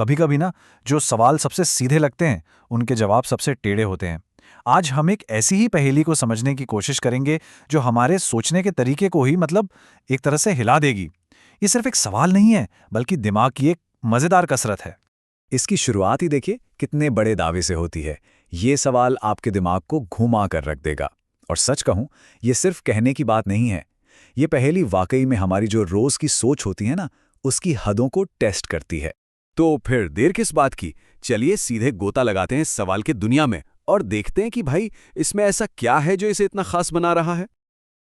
कभी कभी ना जो सवाल सबसे सीधे लगते हैं उनके जवाब सबसे टेढ़े होते हैं। आज हम एक ऐसी ही पहेली को समझने की कोशिश करेंगे जो हमारे सोचने के तरीके को ही एक तरह से हिला देगी। ये सिर्फ एक सवाल नहीं है, बल्कि दिमाग की एक मजेदार कसरत है। इसकी शुरुआत ही देखिए कितने बड़े दावे से होती है। ये सवाल आपके दिमाग को घुमा कर रख देगा। और सच कहूं, ये सिर्फ कहने की बात नहीं है। ये पहेली वाकई में हमारी जो रोज की सोच होती है ना, उसकी हदों को टेस्ट करती है। तो फिर देर किस बात की, चलिए सीधे गोता लगाते हैं इस सवाल की दुनिया में और देखते हैं कि भाई इसमें ऐसा क्या है जो इसे इतना खास बना रहा है।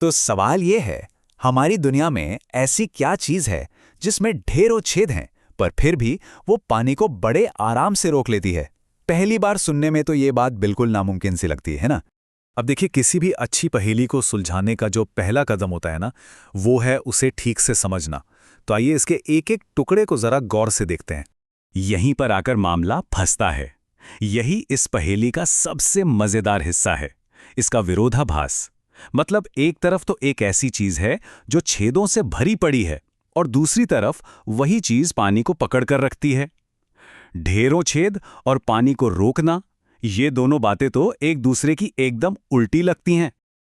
तो सवाल ये है, हमारी दुनिया में ऐसी क्या चीज है जिसमें ढेरों छेद हैं, पर फिर भी वो पानी को बड़े आराम से रोक लेती है। पहली बार सुनने में तो ये बात बिल्कुल नामुमकिन सी लगती है ना। अब देखिए, किसी भी अच्छी पहेली को सुलझाने का जो पहला कदम होता है ना, वो है उसे ठीक से समझना। तो आइए इसके एक एक टुकड़े को जरा गौर से देखते हैं। यहीं पर आकर मामला फंसता है। यही इस पहेली का सबसे मजेदार हिस्सा है, इसका विरोधाभास। मतलब एक तरफ तो एक ऐसी चीज है जो छेदों से भरी पड़ी है, और दूसरी तरफ वही चीज पानी को पकड़ कर रखती है। ढेरों छेद और पानी को रोकना, ये दोनों बातें तो एक दूसरे की एकदम उल्टी लगती हैं।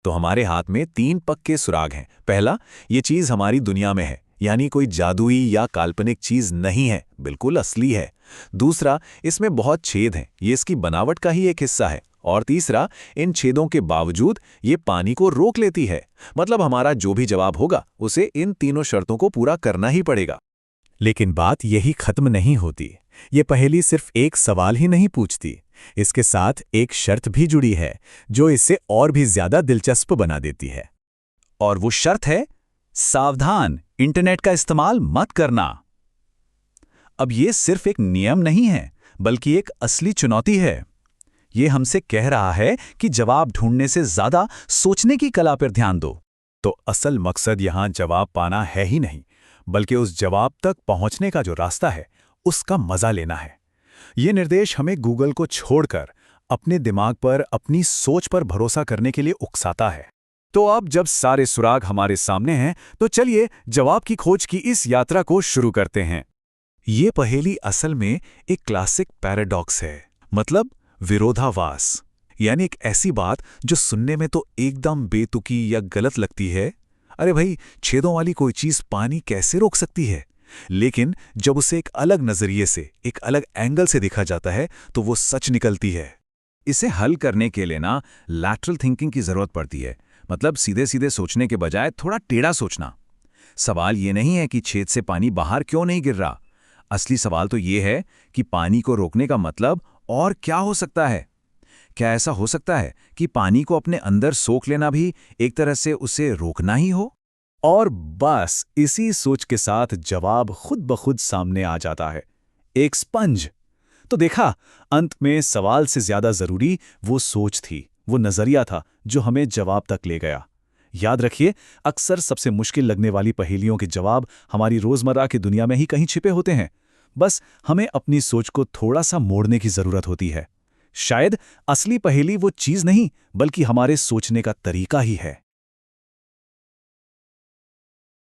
तो हमारे हाथ में 3 पक्के सुराग हैं। पहला, ये चीज हमारी दुनिया में है, यानी कोई जादुई या काल्पनिक चीज नहीं है, बिल्कुल असली है। दूसरा, इसमें बहुत छेद हैं, ये इसकी बनावट का ही एक हिस्सा है। और तीसरा, इन छेदों के बावजूद ये पानी को रोक लेती है। मतलब हमारा जो भी जवाब होगा उसे इन तीनों शर्तों को पूरा करना ही पड़ेगा। लेकिन बात यही खत्म नहीं होती। ये पहेली सिर्फ एक सवाल ही नहीं पूछती, इसके साथ एक शर्त भी जुड़ी है जो इसे और भी ज्यादा दिलचस्प बना देती है। और वो शर्त है, सावधान, इंटरनेट का इस्तेमाल मत करना। अब ये सिर्फ एक नियम नहीं है, बल्कि एक असली चुनौती है। ये हमसे कह रहा है कि जवाब ढूंढने से ज्यादा सोचने की कला पर ध्यान दो। तो असल मकसद यहां जवाब पाना है ही नहीं, बल्कि उस जवाब तक पहुंचने का जो रास्ता है उसका मजा लेना है। ये निर्देश हमें गूगल को छोड़कर अपने दिमाग पर, अपनी सोच पर भरोसा करने के लिए उकसाता है। तो अब जब सारे सुराग हमारे सामने हैं, तो चलिए जवाब की खोज की इस यात्रा को शुरू करते हैं। ये पहेली असल में एक क्लासिक पैराडॉक्स है, मतलब विरोधाभास। यानी एक ऐसी बात जो सुनने में तो एकदम बेतुकी या गलत लगती है। अरे भाई, छेदों वाली कोई चीज पानी कैसे रोक सकती है? लेकिन जब उसे एक अलग नजरिए से, एक अलग एंगल से देखा जाता है, तो वो सच निकलती है। इसे हल करने के लिए ना लैटरल थिंकिंग की जरूरत पड़ती है। मतलब सीधे सीधे सोचने के बजाय थोड़ा टेढ़ा सोचना। सवाल ये नहीं है कि छेद से पानी बाहर क्यों नहीं गिर रहा। असली सवाल तो ये है कि पानी को रोकने का मतलब और क्या हो सकता है। क्या ऐसा हो सकता है कि पानी को अपने अंदर सोख लेना भी एक तरह से उसे रोकना ही हो? और बस इसी सोच के साथ जवाब खुद ब खुद सामने आ जाता है, एक स्पंज। तो देखा, अंत में सवाल से ज्यादा जरूरी वो सोच थी, वो नजरिया था जो हमें जवाब तक ले गया। याद रखिए, अक्सर सबसे मुश्किल लगने वाली पहेलियों के जवाब हमारी रोजमर्रा की दुनिया में ही कहीं छिपे होते हैं। बस हमें अपनी सोच को थोड़ा सा मोड़ने की जरूरत होती है। शायद असली पहेली वो चीज नहीं, बल्कि हमारे सोचने का तरीका ही है।